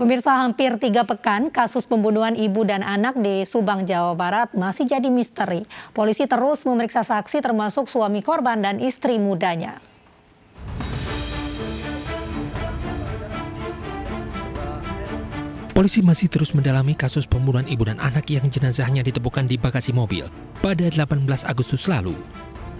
Pemirsa, hampir 3 pekan, kasus pembunuhan ibu dan anak di Subang, Jawa Barat masih jadi misteri. Polisi terus memeriksa saksi termasuk suami korban dan istri mudanya. Polisi masih terus mendalami kasus pembunuhan ibu dan anak yang jenazahnya ditemukan di bagasi mobil pada 18 Agustus lalu.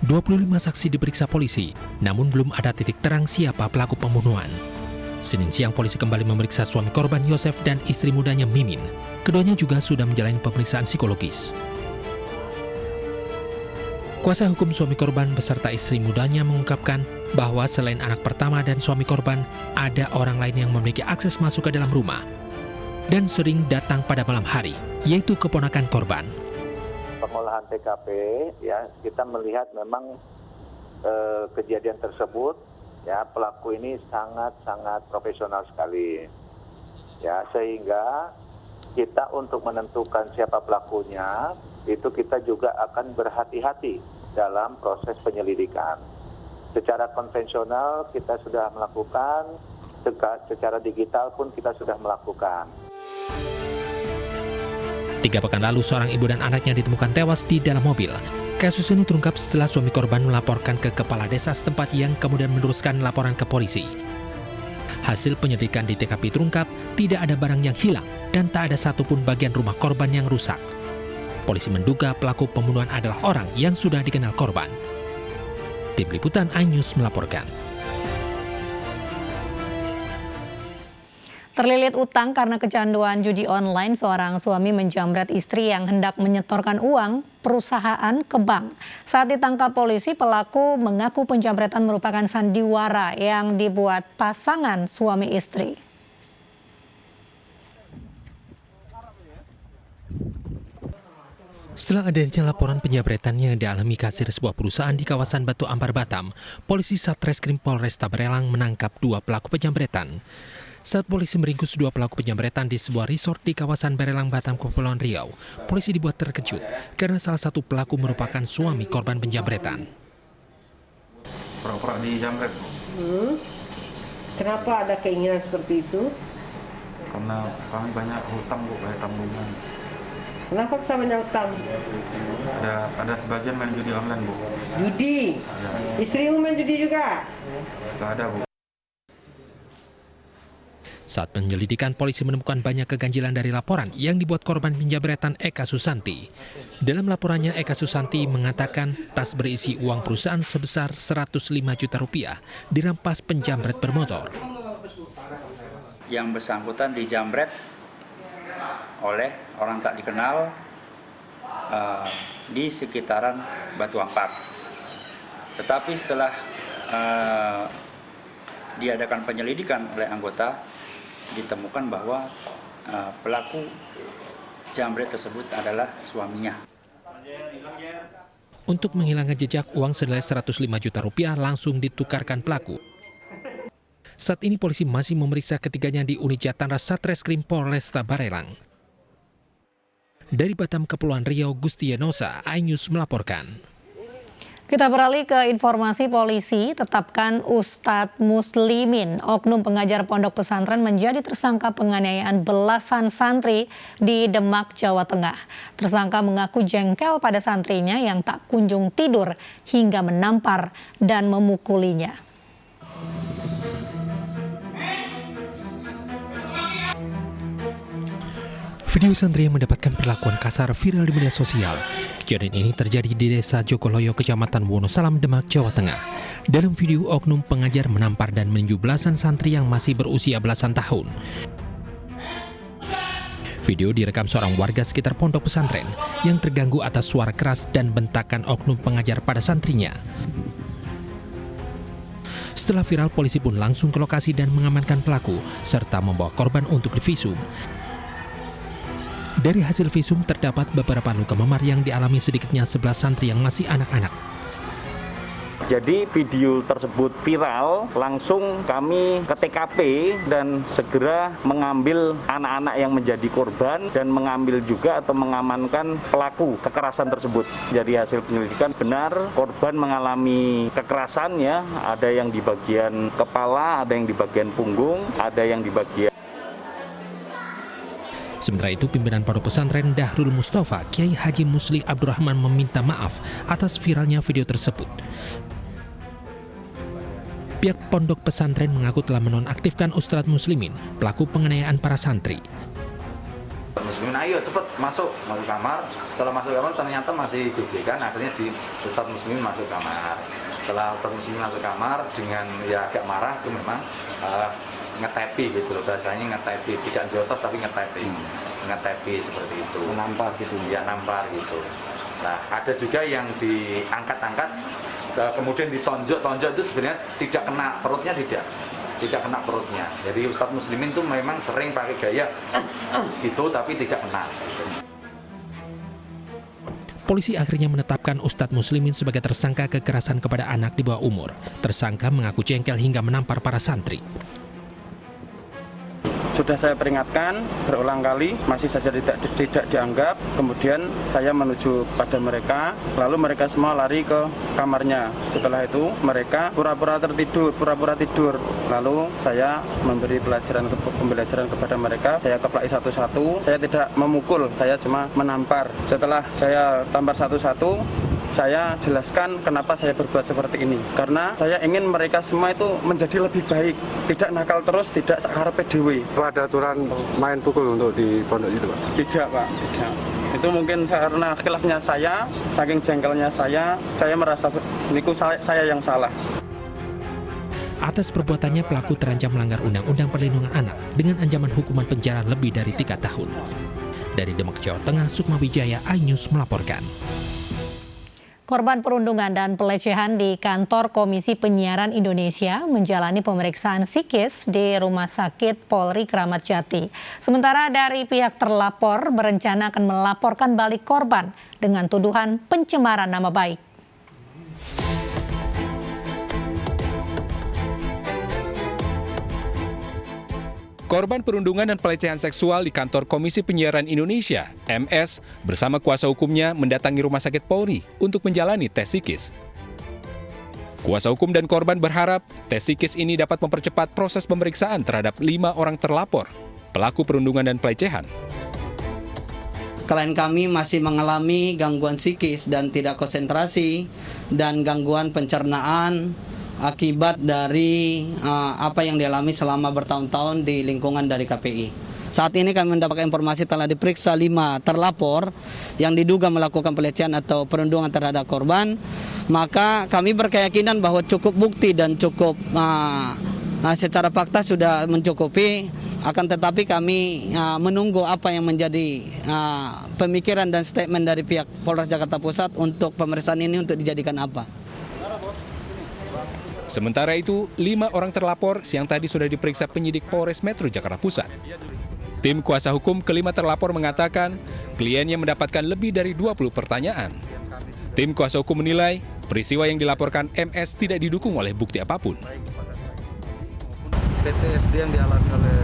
25 saksi diperiksa polisi, namun belum ada titik terang siapa pelaku pembunuhan. Senin siang polisi kembali memeriksa suami korban Yosef dan istri mudanya Mimin. Keduanya juga sudah menjalani pemeriksaan psikologis. Kuasa hukum suami korban beserta istri mudanya mengungkapkan bahwa selain anak pertama dan suami korban, ada orang lain yang memiliki akses masuk ke dalam rumah dan sering datang pada malam hari, yaitu keponakan korban. Pengolahan TKP, ya kita melihat memang kejadian tersebut, ya pelaku ini sangat profesional sekali, ya sehingga kita untuk menentukan siapa pelakunya itu kita juga akan berhati-hati dalam proses penyelidikan. Secara konvensional kita sudah melakukan, secara digital pun kita sudah melakukan. 3 pekan lalu, seorang ibu dan anaknya ditemukan tewas di dalam mobil. Kasus ini terungkap setelah suami korban melaporkan ke kepala desa setempat yang kemudian meneruskan laporan ke polisi. Hasil penyelidikan di TKP terungkap tidak ada barang yang hilang dan tak ada satupun bagian rumah korban yang rusak. Polisi menduga pelaku pembunuhan adalah orang yang sudah dikenal korban. Tim Liputan iNews melaporkan. Terlilit utang karena kecanduan judi online, seorang suami menjamret istri yang hendak menyetorkan uang perusahaan ke bank. Saat ditangkap polisi, pelaku mengaku penjamretan merupakan sandiwara yang dibuat pasangan suami istri. Setelah adanya laporan penjamretan yang dialami kasir sebuah perusahaan di kawasan Batu Ampar, Batam, polisi Satreskrim Polresta Barelang menangkap 2 pelaku penjamretan. Saat polisi meringkus 2 pelaku penjamretan di sebuah resort di kawasan Barelang, Batam, Kepulauan Riau, polisi dibuat terkejut karena salah satu pelaku merupakan suami korban penjamretan. Pura-pura dijamret, Bu. Kenapa ada keinginan seperti itu? Karena kami banyak hutang, Bu, banyak tanggungan. Kenapa bisa banyak hutang? Ada sebagian main judi online, Bu. Judi? Ya. Istrimu main judi juga? Nggak ada, Bu. Saat penyelidikan, polisi menemukan banyak keganjilan dari laporan yang dibuat korban penjamretan Eka Susanti. Dalam laporannya, Eka Susanti mengatakan tas berisi uang perusahaan sebesar 105 juta rupiah dirampas penjamret bermotor. Yang bersangkutan dijamret oleh orang tak dikenal di sekitaran Batu Ampar. Tetapi setelah diadakan penyelidikan oleh anggota, ditemukan bahwa pelaku jambret tersebut adalah suaminya. Untuk menghilangkan jejak, uang senilai 105 juta rupiah langsung ditukarkan pelaku. Saat ini polisi masih memeriksa ketiganya di unit Jatara Satreskrim Polresta Barelang. Dari Batam, Kepulauan Riau, Gusti Yenosa, iNews melaporkan. Kita beralih ke informasi. Polisi tetapkan Ustadz Muslimin, oknum pengajar pondok pesantren, menjadi tersangka penganiayaan belasan santri di Demak, Jawa Tengah. Tersangka mengaku jengkel pada santrinya yang tak kunjung tidur hingga menampar dan memukulinya. Video santri yang mendapatkan perlakuan kasar viral di media sosial. Kejadian ini terjadi di Desa Jogoloyo, Kecamatan Wonosalam, Demak, Jawa Tengah. Dalam video, oknum pengajar menampar dan meninju belasan santri yang masih berusia belasan tahun. Video direkam seorang warga sekitar pondok pesantren yang terganggu atas suara keras dan bentakan oknum pengajar pada santrinya. Setelah viral, polisi pun langsung ke lokasi dan mengamankan pelaku serta membawa korban untuk divisum. Dari hasil visum terdapat beberapa luka memar yang dialami sedikitnya 11 santri yang masih anak-anak. Jadi video tersebut viral, langsung kami ke TKP dan segera mengambil anak-anak yang menjadi korban dan mengambil juga atau mengamankan pelaku kekerasan tersebut. Jadi hasil penyelidikan benar korban mengalami kekerasan, ya, ada yang di bagian kepala, ada yang di bagian punggung, ada yang di bagian Sementara itu, pimpinan Pondok Pesantren Dahrul Mustafa, Kiai Haji Musli Abdurrahman meminta maaf atas viralnya video tersebut. Pihak Pondok Pesantren mengaku telah menonaktifkan Ustadz Muslimin, pelaku penganiayaan para santri. Muslimin, ayo cepet masuk kamar. Setelah masuk kamar ternyata masih gojekan, akhirnya di Ustadz Muslimin masuk kamar. Setelah Ustadz Muslimin masuk kamar dengan ya agak marah, itu memang ngetepi gitu loh, bahasanya ngetepi, tidak jotos tapi ngetepi seperti itu. Nampar gitu. Ya nampar gitu. Nah ada juga yang diangkat-angkat, kemudian ditonjok itu sebenarnya tidak kena perutnya, tidak kena perutnya. Jadi Ustadz Muslimin itu memang sering pakai gaya gitu tapi tidak kena. Polisi akhirnya menetapkan Ustadz Muslimin sebagai tersangka kekerasan kepada anak di bawah umur. Tersangka mengaku jengkel hingga menampar para santri. Sudah saya peringatkan berulang kali, masih saja tidak dianggap. Kemudian saya menuju pada mereka, lalu mereka semua lari ke kamarnya. Setelah itu mereka pura-pura tidur. Lalu saya memberi pembelajaran kepada mereka. Saya keplaki satu-satu. Saya tidak memukul, saya cuma menampar. Setelah saya tampar satu-satu, saya jelaskan kenapa saya berbuat seperti ini. Karena saya ingin mereka semua itu menjadi lebih baik, tidak nakal terus, tidak sakarepe dhewe. Ada aturan main pukul untuk di pondok itu, Pak? Tidak, Pak, tidak. Itu mungkin karena khilafnya saya, saking jengkelnya saya merasa niku saya yang salah. Atas perbuatannya, pelaku terancam melanggar Undang-Undang Perlindungan Anak dengan ancaman hukuman penjara lebih dari 3 tahun. Dari Demak, Jawa Tengah, Sukma Wijaya, iNews melaporkan. Korban perundungan dan pelecehan di kantor Komisi Penyiaran Indonesia menjalani pemeriksaan psikis di Rumah Sakit Polri Kramat Jati. Sementara dari pihak terlapor berencana akan melaporkan balik korban dengan tuduhan pencemaran nama baik. Korban perundungan dan pelecehan seksual di kantor Komisi Penyiaran Indonesia, MS, bersama kuasa hukumnya mendatangi Rumah Sakit Polri untuk menjalani tes psikis. Kuasa hukum dan korban berharap tes psikis ini dapat mempercepat proses pemeriksaan terhadap 5 orang terlapor, pelaku perundungan dan pelecehan. Klien kami masih mengalami gangguan psikis dan tidak konsentrasi dan gangguan pencernaan akibat dari apa yang dialami selama bertahun-tahun di lingkungan dari KPI. Saat ini kami mendapatkan informasi telah diperiksa 5 terlapor yang diduga melakukan pelecehan atau perundungan terhadap korban. Maka kami berkeyakinan bahwa cukup bukti dan cukup secara fakta sudah mencukupi. Akan tetapi kami menunggu apa yang menjadi pemikiran dan statement dari pihak Polres Jakarta Pusat untuk pemeriksaan ini untuk dijadikan apa. Sementara itu, 5 orang terlapor siang tadi sudah diperiksa penyidik Polres Metro Jakarta Pusat. Tim kuasa hukum kelima terlapor mengatakan kliennya mendapatkan lebih dari 20 pertanyaan. Tim kuasa hukum menilai peristiwa yang dilaporkan MS tidak didukung oleh bukti apapun. PTSD yang dialami oleh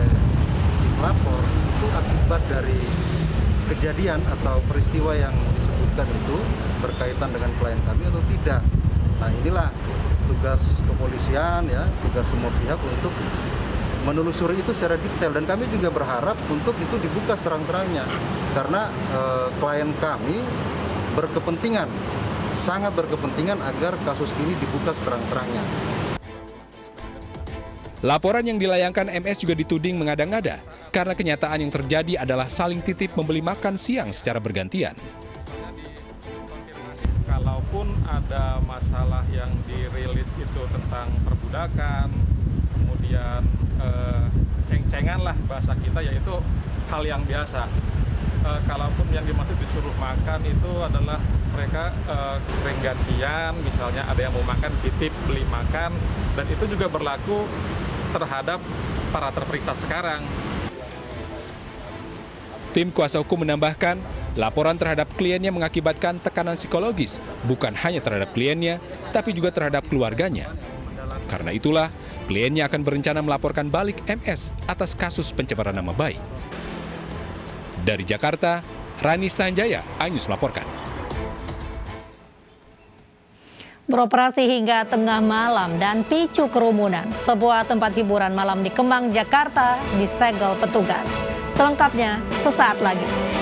si pelapor itu akibat dari kejadian atau peristiwa yang disebutkan itu berkaitan dengan klien kami atau tidak. Nah inilah tugas kepolisian, ya, tugas semua pihak untuk menelusuri itu secara detail, dan kami juga berharap untuk itu dibuka terang-terangnya karena klien kami berkepentingan, sangat berkepentingan agar kasus ini dibuka terang-terangnya. Laporan yang dilayangkan MS juga dituding mengada-ngada karena kenyataan yang terjadi adalah saling titip membeli makan siang secara bergantian. Kalaupun ada masalah yang dirilis itu tentang perbudakan, kemudian ceng-cengan lah bahasa kita, yaitu hal yang biasa. Kalaupun yang dimaksud disuruh makan itu adalah mereka sering gantian, misalnya ada yang mau makan titip beli makan, dan itu juga berlaku terhadap para terperiksa sekarang. Tim kuasa hukum menambahkan, laporan terhadap kliennya mengakibatkan tekanan psikologis, bukan hanya terhadap kliennya, tapi juga terhadap keluarganya. Karena itulah, kliennya akan berencana melaporkan balik MS atas kasus pencemaran nama baik. Dari Jakarta, Rani Sanjaya, iNews melaporkan. Beroperasi hingga tengah malam dan picu kerumunan, sebuah tempat hiburan malam di Kemang, Jakarta disegel petugas. Selengkapnya sesaat lagi.